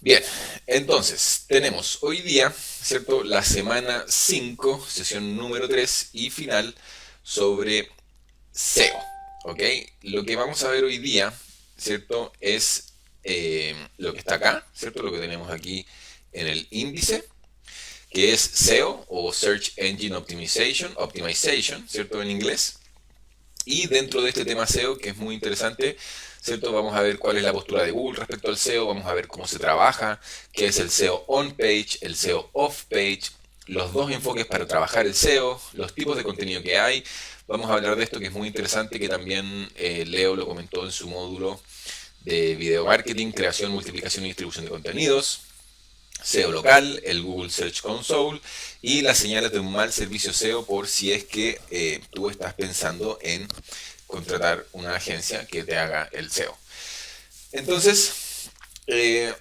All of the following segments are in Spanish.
Bien, entonces tenemos hoy día, ¿cierto? La semana 5, sesión número 3 y final sobre SEO, ¿ok? Lo que vamos a ver hoy día, ¿cierto? Es lo que está acá, ¿cierto? Lo que tenemos aquí en el índice, que es SEO o Search Engine Optimization, ¿cierto? En inglés. Y dentro de este tema SEO, que es muy interesante, ¿cierto? Vamos a ver cuál es la postura de Google respecto al SEO, vamos a ver cómo se trabaja, qué es el SEO on-page, el SEO off-page, los dos enfoques para trabajar el SEO, los tipos de contenido que hay. Vamos a hablar de esto que es muy interesante, que también Leo lo comentó en su módulo de video marketing, creación, multiplicación y distribución de contenidos. SEO local, el Google Search Console y las señales de un mal servicio SEO por si es que tú estás pensando en contratar una agencia que te haga el SEO. Entonces, eh,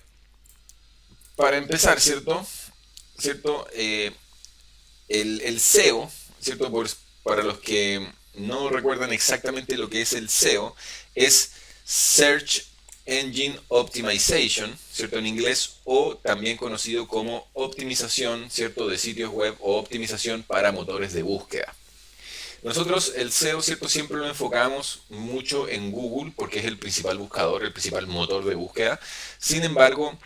para empezar, ¿cierto? ¿Cierto? El SEO, ¿cierto? Para los que no recuerdan exactamente lo que es el SEO, es Search Engine Optimization, ¿cierto? En inglés, o también conocido como optimización, ¿cierto? De sitios web o optimización para motores de búsqueda. Nosotros el SEO, ¿cierto? Siempre lo enfocamos mucho en Google porque es el principal buscador, el principal motor de búsqueda. Sin embargo,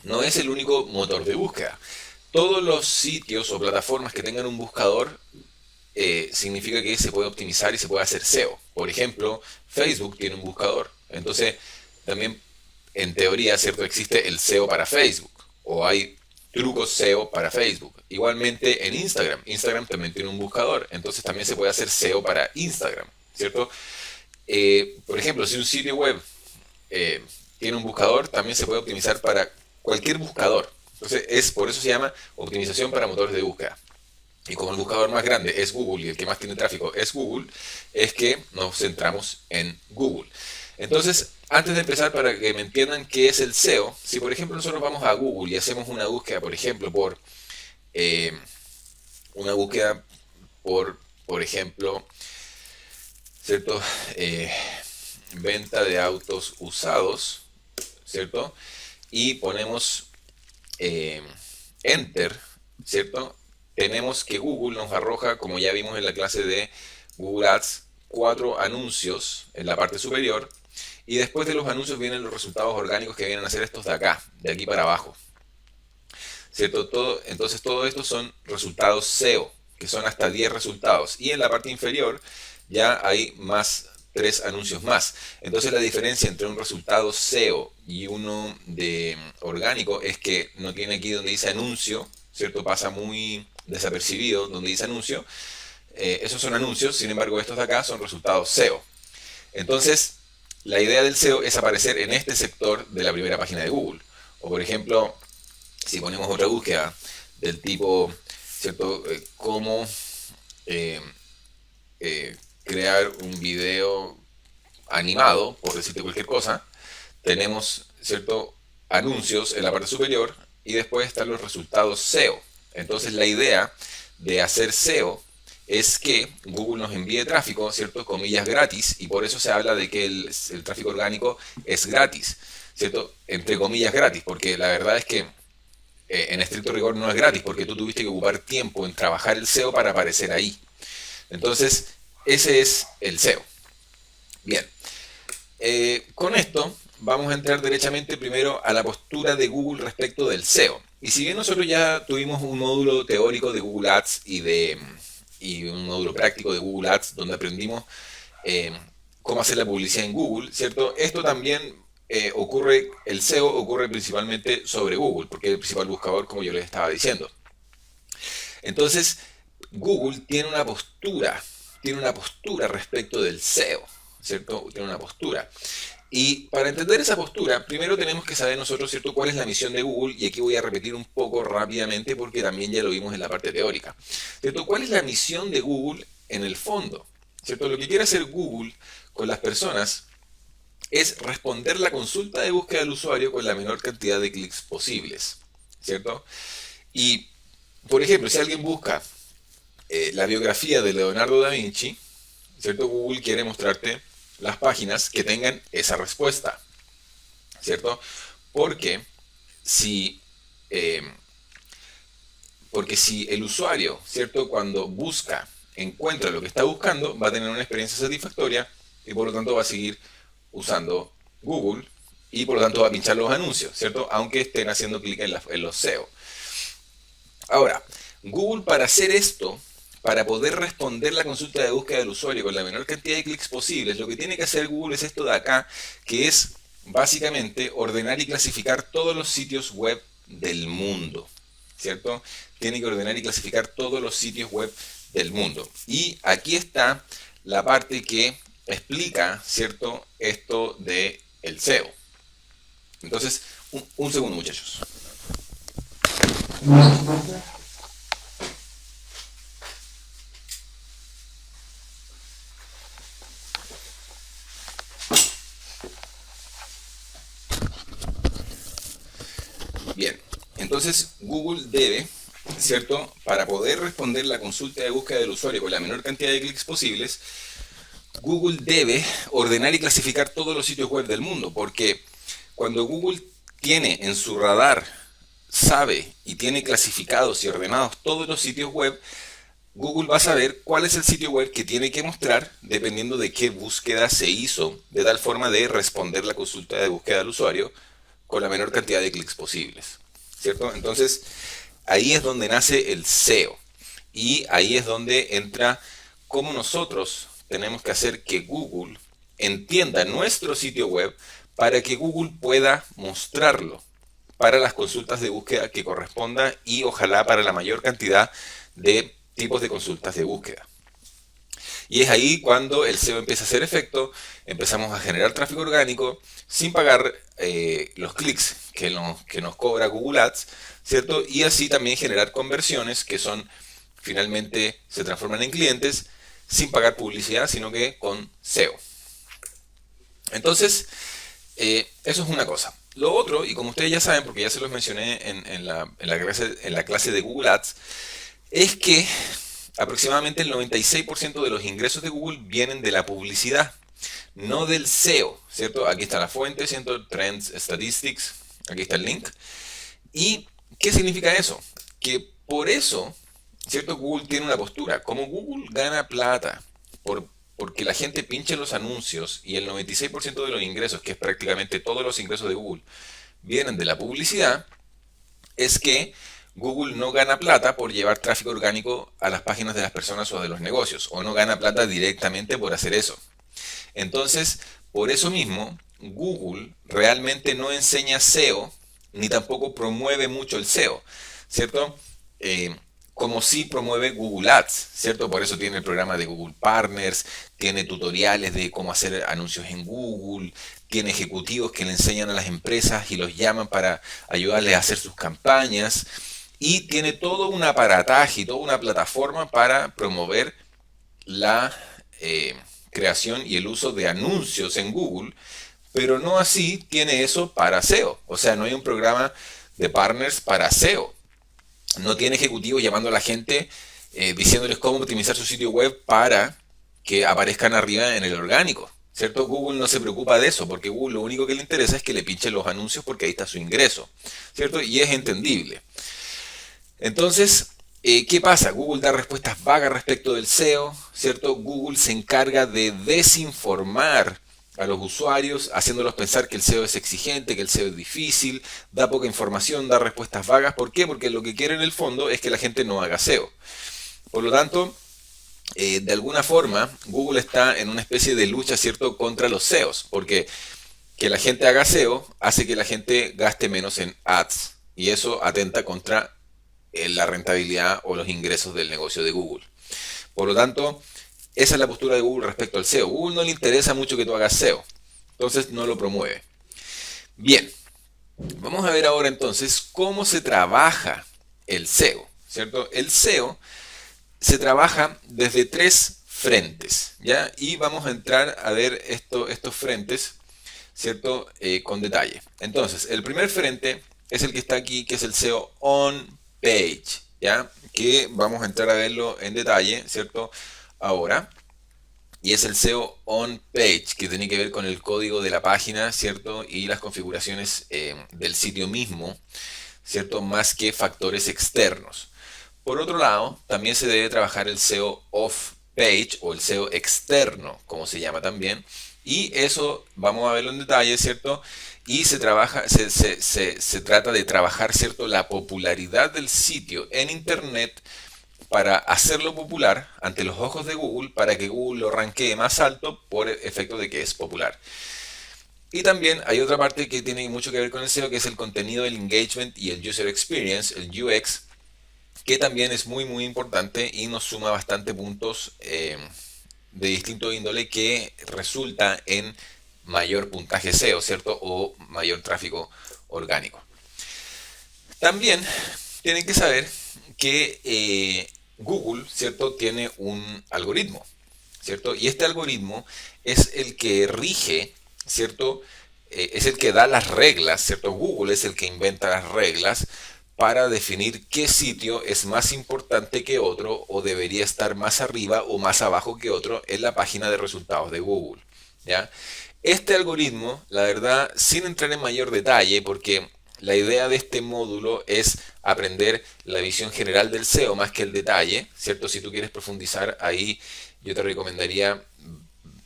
no es el único motor de búsqueda. Todos los sitios o plataformas que tengan un buscador significa que se puede optimizar y se puede hacer SEO. Por ejemplo, Facebook tiene un buscador. Entonces, también en teoría, ¿cierto? Existe el SEO para Facebook. O hay trucos SEO para Facebook. Igualmente en Instagram. Instagram también tiene un buscador. Entonces también se puede hacer SEO para Instagram. ¿Cierto? Por ejemplo, si un sitio web eh, tiene un buscador, también se puede optimizar para cualquier buscador. Entonces, por eso se llama optimización para motores de búsqueda. Y como el buscador más grande es Google y el que más tiene tráfico es Google, es que nos centramos en Google. Entonces, antes de empezar, para que me entiendan qué es el SEO, si por ejemplo nosotros vamos a Google y hacemos una búsqueda, por ejemplo, eh, una búsqueda por ejemplo, ¿cierto? Eh, Venta de autos usados, ¿cierto? Y ponemos eh, Enter, ¿cierto? Tenemos que Google nos arroja, como ya vimos en la clase de Google Ads, cuatro anuncios en la parte superior. Y después de los anuncios vienen los resultados orgánicos que vienen a ser estos de acá, de aquí para abajo. ¿Cierto? Entonces todo esto son resultados SEO, que son hasta 10 resultados. Y en la parte inferior ya hay más 3 anuncios más. Entonces la diferencia entre un resultado SEO y uno de orgánico es que no tiene aquí donde dice anuncio, ¿cierto? Pasa muy desapercibido donde dice anuncio. Esos son anuncios, sin embargo estos de acá son resultados SEO. Entonces, la idea del SEO es aparecer en este sector de la primera página de Google. O por ejemplo, si ponemos otra búsqueda del tipo, ¿cierto? Cómo eh, crear un video animado, por decirte cualquier cosa, tenemos, ¿cierto? Anuncios en la parte superior y después están los resultados SEO. Entonces la idea de hacer SEO es que Google nos envíe tráfico, ¿cierto? Comillas gratis, y por eso se habla de que el tráfico orgánico es gratis, ¿cierto? Entre comillas gratis, porque la verdad es que en estricto rigor no es gratis, porque tú tuviste que ocupar tiempo en trabajar el SEO para aparecer ahí. Entonces, ese es el SEO. Bien, con esto vamos a entrar derechamente primero a la postura de Google respecto del SEO. Y si bien nosotros ya tuvimos un módulo teórico de Google Ads y un módulo práctico de Google Ads donde aprendimos eh, cómo hacer la publicidad en Google, ¿cierto? Esto también el SEO ocurre principalmente sobre Google, porque es el principal buscador, como yo les estaba diciendo. Entonces, Google tiene una postura respecto del SEO, ¿cierto? Tiene una postura. Y para entender esa postura, primero tenemos que saber nosotros, ¿cierto?, cuál es la misión de Google, y aquí voy a repetir un poco rápidamente porque también ya lo vimos en la parte teórica. ¿Cierto? ¿Cuál es la misión de Google en el fondo? ¿Cierto? Lo que quiere hacer Google con las personas es responder la consulta de búsqueda del usuario con la menor cantidad de clics posibles, ¿cierto? Y, por ejemplo, si alguien busca la biografía de Leonardo da Vinci, ¿cierto? Google quiere mostrarte las páginas que tengan esa respuesta, ¿cierto? Porque si, eh, porque si el usuario, ¿cierto? Cuando busca, encuentra lo que está buscando, va a tener una experiencia satisfactoria y por lo tanto va a seguir usando Google y por lo tanto va a pinchar los anuncios, ¿cierto? Aunque estén haciendo clic en los SEO. Ahora, Google para hacer esto, para poder responder la consulta de búsqueda del usuario con la menor cantidad de clics posibles, lo que tiene que hacer Google es esto de acá, que es básicamente ordenar y clasificar todos los sitios web del mundo, ¿cierto? Tiene que ordenar y clasificar todos los sitios web del mundo. Y aquí está la parte que explica, ¿cierto? Esto de el SEO. Entonces, un segundo, muchachos. Bien, entonces Google debe, ¿cierto? Para poder responder la consulta de búsqueda del usuario con la menor cantidad de clics posibles, Google debe ordenar y clasificar todos los sitios web del mundo, porque cuando Google tiene en su radar, sabe y tiene clasificados y ordenados todos los sitios web, Google va a saber cuál es el sitio web que tiene que mostrar dependiendo de qué búsqueda se hizo, de tal forma de responder la consulta de búsqueda del usuario con la menor cantidad de clics posibles, ¿cierto? Entonces, ahí es donde nace el SEO y ahí es donde entra cómo nosotros tenemos que hacer que Google entienda nuestro sitio web para que Google pueda mostrarlo para las consultas de búsqueda que corresponda y ojalá para la mayor cantidad de tipos de consultas de búsqueda. Y es ahí cuando el SEO empieza a hacer efecto, empezamos a generar tráfico orgánico sin pagar los clics que nos cobra Google Ads, ¿cierto? Y así también generar conversiones que son finalmente se transforman en clientes sin pagar publicidad, sino que con SEO. Entonces, eso es una cosa. Lo otro, y como ustedes ya saben, porque ya se los mencioné en la clase de Google Ads, es que aproximadamente el 96% de los ingresos de Google vienen de la publicidad, no del SEO, ¿cierto? Aquí está la fuente, ¿cierto? Trends Statistics, aquí está el link. ¿Y qué significa eso? Que por eso, ¿cierto? Google tiene una postura. Como Google gana plata porque la gente pinche los anuncios y el 96% de los ingresos, que es prácticamente todos los ingresos de Google, vienen de la publicidad, es que Google no gana plata por llevar tráfico orgánico a las páginas de las personas o de los negocios, o no gana plata directamente por hacer eso. Entonces, por eso mismo, Google realmente no enseña SEO, ni tampoco promueve mucho el SEO, ¿cierto? Como sí promueve Google Ads, ¿cierto? Por eso tiene el programa de Google Partners, tiene tutoriales de cómo hacer anuncios en Google, tiene ejecutivos que le enseñan a las empresas y los llaman para ayudarles a hacer sus campañas, y tiene todo un aparataje y toda una plataforma para promover la creación y el uso de anuncios en Google, pero no así tiene eso para SEO. O sea, no hay un programa de partners para SEO. No tiene ejecutivos llamando a la gente diciéndoles cómo optimizar su sitio web para que aparezcan arriba en el orgánico. ¿Cierto? Google no se preocupa de eso, porque Google lo único que le interesa es que le pinchen los anuncios porque ahí está su ingreso. ¿Cierto? Y es entendible. Entonces, ¿qué pasa? Google da respuestas vagas respecto del SEO, ¿cierto? Google se encarga de desinformar a los usuarios, haciéndolos pensar que el SEO es exigente, que el SEO es difícil, da poca información, da respuestas vagas. ¿Por qué? Porque lo que quiere en el fondo es que la gente no haga SEO. Por lo tanto, de alguna forma, Google está en una especie de lucha, ¿cierto?, contra los SEOs, porque que la gente haga SEO hace que la gente gaste menos en ads, y eso atenta contra la rentabilidad o los ingresos del negocio de Google. Por lo tanto, esa es la postura de Google respecto al SEO. Google no le interesa mucho que tú hagas SEO, entonces no lo promueve. Bien, vamos a ver ahora entonces cómo se trabaja el SEO, ¿cierto? El SEO se trabaja desde tres frentes, ¿ya? Y vamos a entrar a ver estos frentes, ¿cierto? Con detalle. Entonces, el primer frente es el que está aquí, que es el SEO on page, ¿ya? Que vamos a entrar a verlo en detalle, ¿cierto? Ahora. y es el SEO on page, que tiene que ver con el código de la página, ¿cierto? Y las configuraciones del sitio mismo, ¿cierto? Más que factores externos. Por otro lado, también se debe trabajar el SEO off page o el SEO externo, como se llama también. Y eso vamos a verlo en detalle, ¿cierto? Y se trabaja, se trata de trabajar, ¿cierto? La popularidad del sitio en Internet para hacerlo popular ante los ojos de Google, para que Google lo ranquee más alto por efecto de que es popular. Y también hay otra parte que tiene mucho que ver con el SEO, que es el contenido, el engagement y el user experience, el UX, que también es muy importante y nos suma bastante puntos de distinto índole que resulta en mayor puntaje SEO, ¿cierto? O mayor tráfico orgánico. También tienen que saber que Google, ¿cierto? Tiene un algoritmo, ¿cierto? Y este algoritmo es el que rige, ¿cierto? Es el que da las reglas, ¿cierto? Google es el que inventa las reglas para definir qué sitio es más importante que otro o debería estar más arriba o más abajo que otro en la página de resultados de Google, ¿ya? Este algoritmo, la verdad, sin entrar en mayor detalle, porque la idea de este módulo es aprender la visión general del SEO más que el detalle, ¿cierto? Si tú quieres profundizar ahí, yo te recomendaría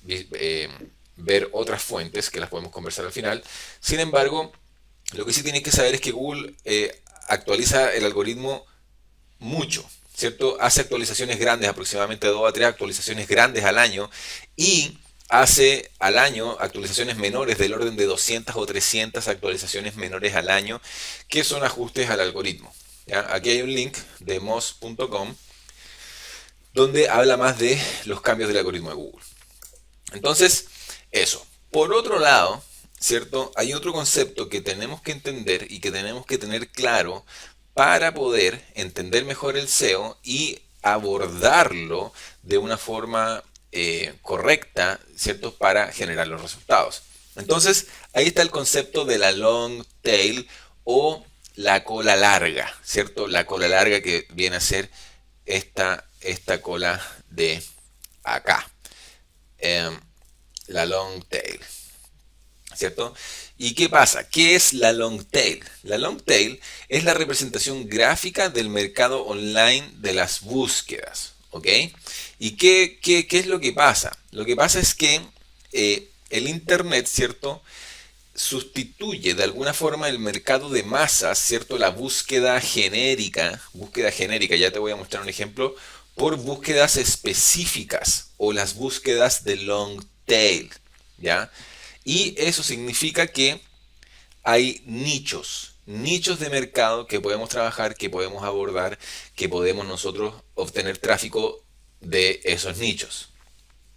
eh, ver otras fuentes que las podemos conversar al final. Sin embargo, lo que sí tienes que saber es que Google actualiza el algoritmo mucho, ¿cierto? Hace actualizaciones grandes, aproximadamente 2 a 3 actualizaciones grandes al año, y hace al año actualizaciones menores del orden de 200 o 300 actualizaciones menores al año, que son ajustes al algoritmo. ¿Ya? Aquí hay un link de moz.com donde habla más de los cambios del algoritmo de Google. Entonces, eso. Por otro lado, ¿cierto? Hay otro concepto que tenemos que entender y que tenemos que tener claro para poder entender mejor el SEO y abordarlo de una forma correcta, ¿cierto? Para generar los resultados. Entonces, ahí está el concepto de la long tail o la cola larga, ¿cierto? La cola larga que viene a ser esta cola de acá. Eh, la long tail, ¿cierto? ¿Y qué pasa? ¿Qué es la long tail? La long tail es la representación gráfica del mercado online de las búsquedas, ¿ok? ¿Y qué es lo que pasa? Lo que pasa es que el Internet, ¿cierto? Sustituye de alguna forma el mercado de masas, ¿cierto? La búsqueda genérica, ya te voy a mostrar un ejemplo, por búsquedas específicas o las búsquedas de long tail, ¿ya? Y eso significa que hay nichos de mercado que podemos trabajar, que podemos abordar, que podemos nosotros obtener tráfico de esos nichos.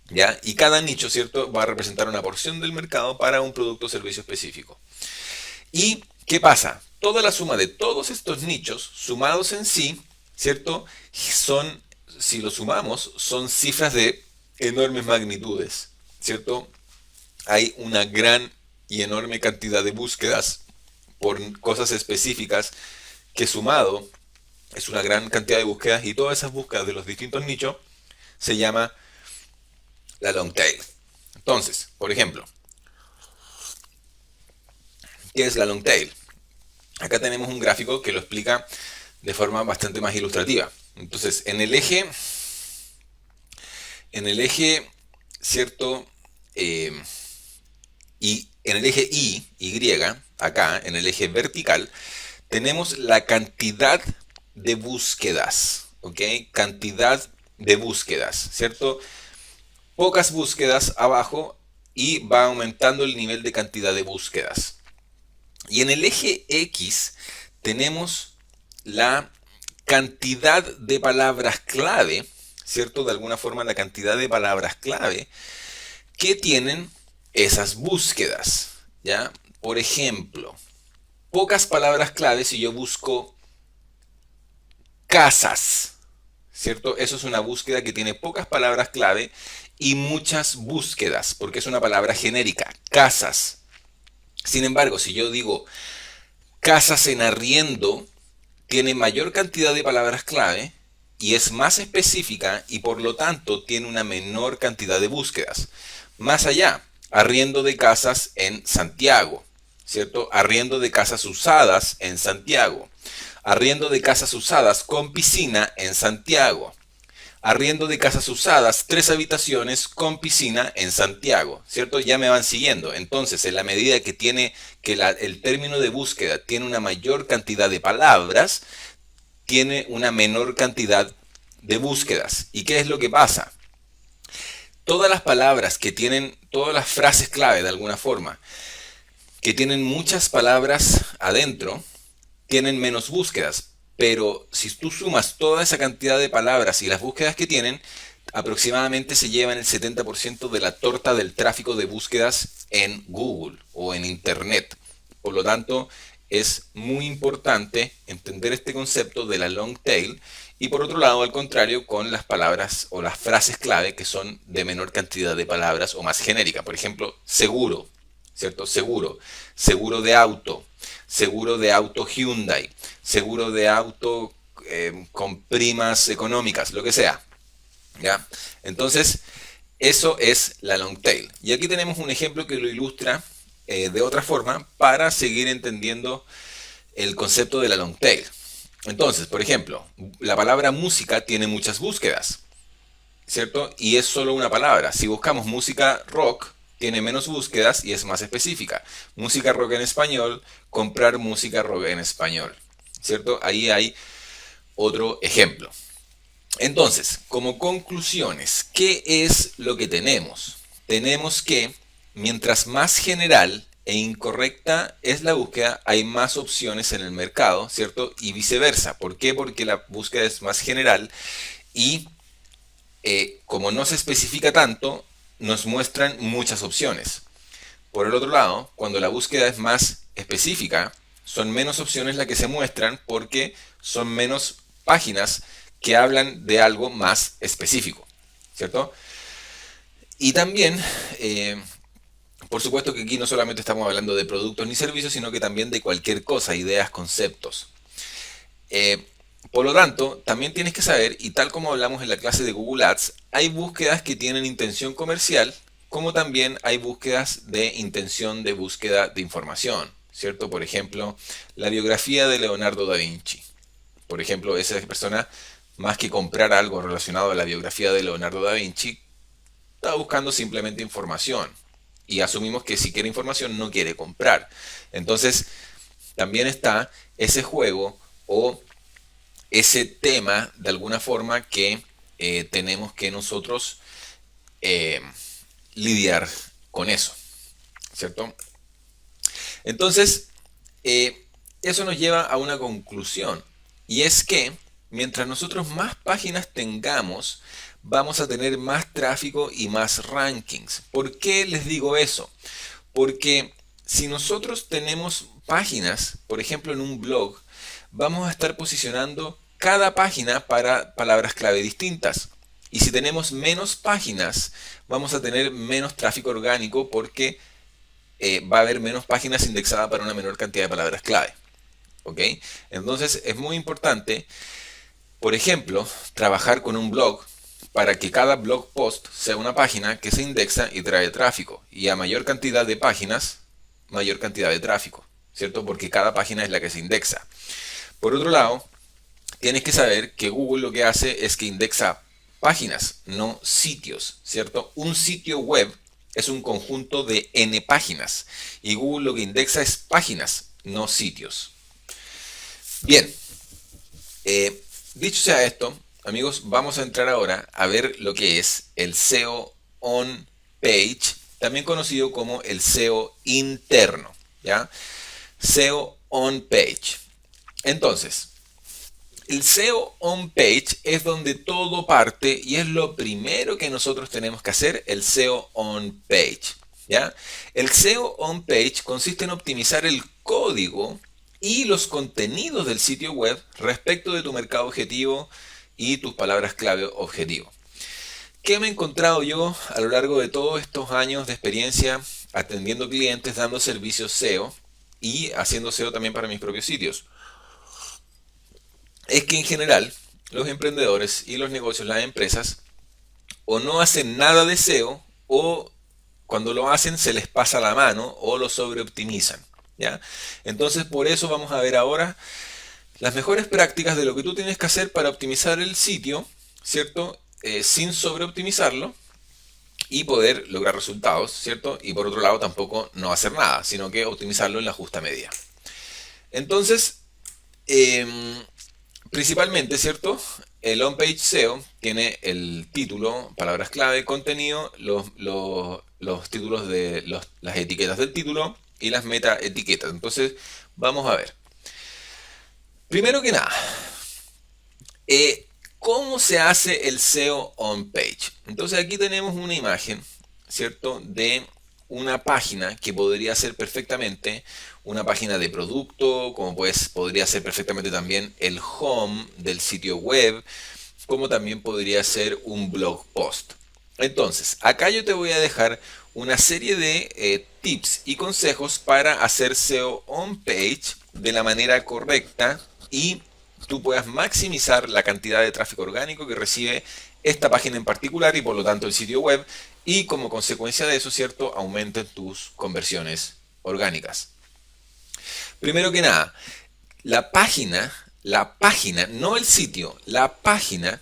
¿Ya? Y cada nicho, ¿cierto? Va a representar una porción del mercado para un producto o servicio específico. ¿Y qué pasa? Toda la suma de todos estos nichos, sumados en sí, ¿cierto? Son, si lo sumamos, son cifras de enormes magnitudes, ¿cierto? Hay una gran y enorme cantidad de búsquedas por cosas específicas que sumado es una gran cantidad de búsquedas, y todas esas búsquedas de los distintos nichos se llama la long tail. Entonces, por ejemplo, ¿qué es la long tail? Acá tenemos un gráfico que lo explica de forma bastante más ilustrativa. Entonces, cierto, y en el eje Y, acá, en el eje vertical, tenemos la cantidad de búsquedas, ¿ok? Cantidad de búsquedas, ¿cierto? Pocas búsquedas abajo y va aumentando el nivel de cantidad de búsquedas. Y en el eje X tenemos la cantidad de palabras clave, ¿cierto? De alguna forma la cantidad de palabras clave que tienen esas búsquedas, ¿ya? Por ejemplo, pocas palabras clave si yo busco casas, ¿cierto? Eso es una búsqueda que tiene pocas palabras clave y muchas búsquedas, porque es una palabra genérica, casas. Sin embargo, si yo digo casas en arriendo, tiene mayor cantidad de palabras clave y es más específica y por lo tanto tiene una menor cantidad de búsquedas. Más allá, arriendo de casas en Santiago, ¿cierto? Arriendo de casas usadas en Santiago. Arriendo de casas usadas con piscina en Santiago. Arriendo de casas usadas, 3 habitaciones con piscina en Santiago, ¿cierto? Ya me van siguiendo. Entonces, en la medida que el término de búsqueda tiene una mayor cantidad de palabras, tiene una menor cantidad de búsquedas. ¿Y qué es lo que pasa? Todas las palabras que tienen, todas las frases clave de alguna forma, que tienen muchas palabras adentro, tienen menos búsquedas. Pero si tú sumas toda esa cantidad de palabras y las búsquedas que tienen, aproximadamente se llevan el 70% de la torta del tráfico de búsquedas en Google o en Internet. Por lo tanto, es muy importante entender este concepto de la long tail y por otro lado, al contrario, con las palabras o las frases clave que son de menor cantidad de palabras o más genéricas. Por ejemplo, seguro, ¿cierto? Seguro, seguro de auto Hyundai, seguro de auto con primas económicas, lo que sea, ¿ya? Entonces, eso es la long tail. Y aquí tenemos un ejemplo que lo ilustra de otra forma para seguir entendiendo el concepto de la long tail. Entonces, por ejemplo, la palabra música tiene muchas búsquedas, ¿cierto? Y es solo una palabra. Si buscamos música rock, tiene menos búsquedas y es más específica. Música rock en español, comprar música rock en español, ¿cierto? Ahí hay otro ejemplo. Entonces, como conclusiones, ¿qué es lo que tenemos? Tenemos que, mientras más general e incorrecta es la búsqueda, hay más opciones en el mercado, ¿cierto? Y viceversa. ¿Por qué? Porque la búsqueda es más general y como no se especifica tanto, nos muestran muchas opciones. Por el otro lado, cuando la búsqueda es más específica, son menos opciones las que se muestran porque son menos páginas que hablan de algo más específico, ¿cierto? Y también, por supuesto que aquí no solamente estamos hablando de productos ni servicios, sino que también de cualquier cosa, ideas, conceptos. Eh, por lo tanto, también tienes que saber, y tal como hablamos en la clase de Google Ads, hay búsquedas que tienen intención comercial, como también hay búsquedas de intención de búsqueda de información, ¿cierto? Por ejemplo, la biografía de Leonardo da Vinci. Por ejemplo, esa persona, más que comprar algo relacionado a la biografía de Leonardo da Vinci, está buscando simplemente información. Y asumimos que si quiere información no quiere comprar. Entonces, también está ese juego o ese tema de alguna forma que tenemos que nosotros eh, lidiar con eso, ¿cierto? Entonces, eso nos lleva a una conclusión y es que mientras nosotros más páginas tengamos, vamos a tener más tráfico y más rankings. ¿Por qué les digo eso? Porque si nosotros tenemos páginas, por ejemplo en un blog, vamos a estar posicionando cada página para palabras clave distintas. Y si tenemos menos páginas, vamos a tener menos tráfico orgánico porque va a haber menos páginas indexadas para una menor cantidad de palabras clave. ¿Ok? Entonces es muy importante, por ejemplo, trabajar con un blog para que cada blog post sea una página que se indexa y trae tráfico. Y a mayor cantidad de páginas, mayor cantidad de tráfico, ¿cierto? Porque cada página es la que se indexa. Por otro lado, tienes que saber que Google lo que hace es que indexa páginas, no sitios, ¿cierto? Un sitio web es un conjunto de n páginas y Google lo que indexa es páginas, no sitios. Bien, dicho sea esto, amigos, vamos a entrar ahora a ver lo que es el SEO on page, también conocido como el SEO interno, ¿ya? SEO on page. Entonces, el SEO on page es donde todo parte y es lo primero que nosotros tenemos que hacer, el SEO on page, ¿ya? El SEO on page consiste en optimizar el código y los contenidos del sitio web respecto de tu mercado objetivo y tus palabras clave objetivo. ¿Qué me he encontrado yo a lo largo de todos estos años de experiencia atendiendo clientes, dando servicios SEO y haciendo SEO también para mis propios sitios? Es que en general los emprendedores y los negocios, las empresas, o no hacen nada de SEO o cuando lo hacen se les pasa la mano o lo sobreoptimizan. ¿Ya? Entonces por eso vamos a ver ahora las mejores prácticas de lo que tú tienes que hacer para optimizar el sitio, ¿cierto? Sin sobreoptimizarlo y poder lograr resultados, ¿cierto? Y por otro lado tampoco no hacer nada, sino que optimizarlo en la justa medida. Entonces, principalmente, ¿cierto? El on-page SEO tiene el título, palabras clave, contenido, los títulos de las etiquetas del título y las meta etiquetas. Entonces, vamos a ver. Primero que nada, ¿cómo se hace el SEO on-page? Entonces aquí tenemos una imagen, ¿cierto? De una página que podría ser perfectamente una página de producto, como pues podría ser perfectamente también el home del sitio web, como también podría ser un blog post. Entonces, acá yo te voy a dejar una serie de tips y consejos para hacer SEO on page de la manera correcta y tú puedas maximizar la cantidad de tráfico orgánico que recibe esta página en particular y por lo tanto el sitio web y como consecuencia de eso, ¿cierto?, aumenten tus conversiones orgánicas. Primero que nada, la página, no el sitio, la página,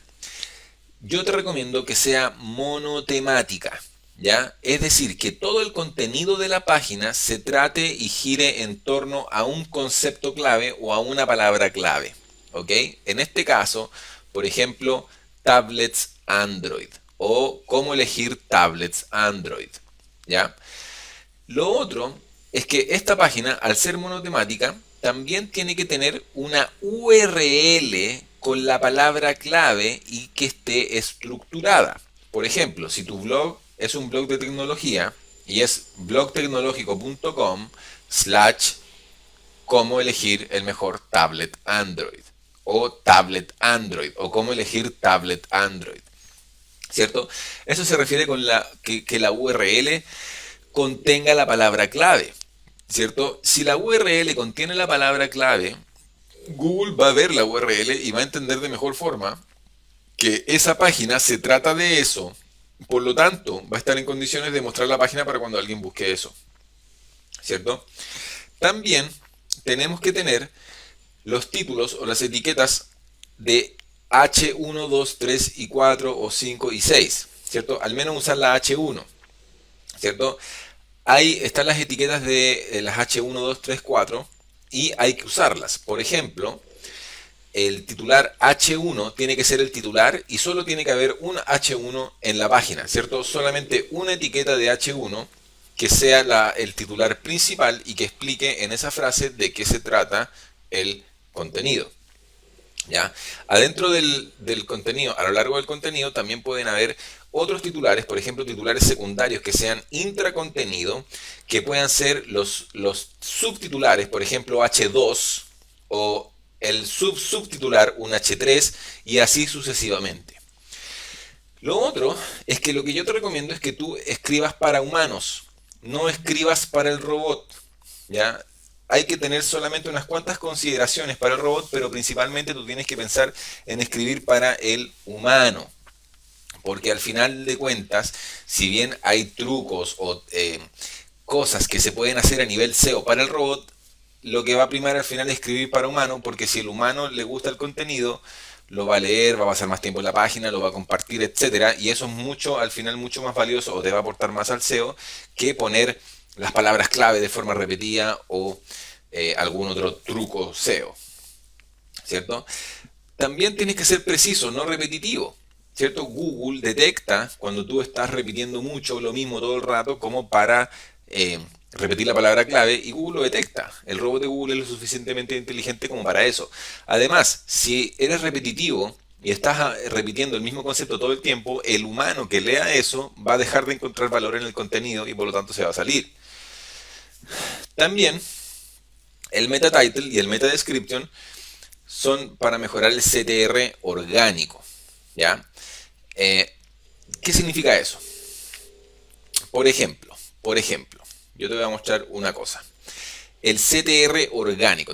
yo te recomiendo que sea monotemática, ¿ya? Es decir, que todo el contenido de la página se trate y gire en torno a un concepto clave o a una palabra clave, ¿ok? En este caso, por ejemplo, tablets Android o cómo elegir tablets Android, ¿ya? Lo otro es que esta página, al ser monotemática, también tiene que tener una URL con la palabra clave y que esté estructurada. Por ejemplo, si tu blog es un blog de tecnología y es blogtecnológico.com slash cómo elegir el mejor tablet Android o tablet Android o cómo elegir tablet Android, ¿cierto? Eso se refiere con que la URL contenga la palabra clave, ¿cierto? Si la URL contiene la palabra clave, Google va a ver la URL y va a entender de mejor forma que esa página se trata de eso. Por lo tanto, va a estar en condiciones de mostrar la página para cuando alguien busque eso, ¿cierto? También tenemos que tener los títulos o las etiquetas de H1, 2, 3 y 4 o 5 y 6, ¿cierto? Al menos usar la H1, ¿cierto? Ahí están las etiquetas de las H1, 2, 3, 4 y hay que usarlas. Por ejemplo, el titular H1 tiene que ser el titular y solo tiene que haber un H1 en la página, ¿cierto? Solamente una etiqueta de H1 que sea el titular principal y que explique en esa frase de qué se trata el contenido. ¿Ya? Adentro del contenido, a lo largo del contenido, también pueden haber otros titulares, por ejemplo, titulares secundarios que sean intracontenido, que puedan ser los subtitulares, por ejemplo, H2 o el subtitular, un H3 y así sucesivamente. Lo otro es que lo que yo te recomiendo es que tú escribas para humanos, no escribas para el robot, ¿ya? Hay que tener solamente unas cuantas consideraciones para el robot, pero principalmente tú tienes que pensar en escribir para el humano. Porque al final de cuentas, si bien hay trucos o cosas que se pueden hacer a nivel SEO para el robot, lo que va a primar al final es escribir para humano, porque si el humano le gusta el contenido, lo va a leer, va a pasar más tiempo en la página, lo va a compartir, etcétera, y eso es mucho, al final mucho más valioso o te va a aportar más al SEO que poner las palabras clave de forma repetida o algún otro truco SEO, ¿cierto? También tienes que ser preciso, no repetitivo, ¿cierto? Google detecta cuando tú estás repitiendo mucho lo mismo todo el rato como para repetir la palabra clave y Google lo detecta. El robot de Google es lo suficientemente inteligente como para eso. Además, si eres repetitivo y estás repitiendo el mismo concepto todo el tiempo, el humano que lea eso va a dejar de encontrar valor en el contenido y por lo tanto se va a salir. También el meta title y el meta description son para mejorar el CTR orgánico, ¿ya? ¿Qué significa eso? Por ejemplo, yo te voy a mostrar una cosa. El CTR orgánico.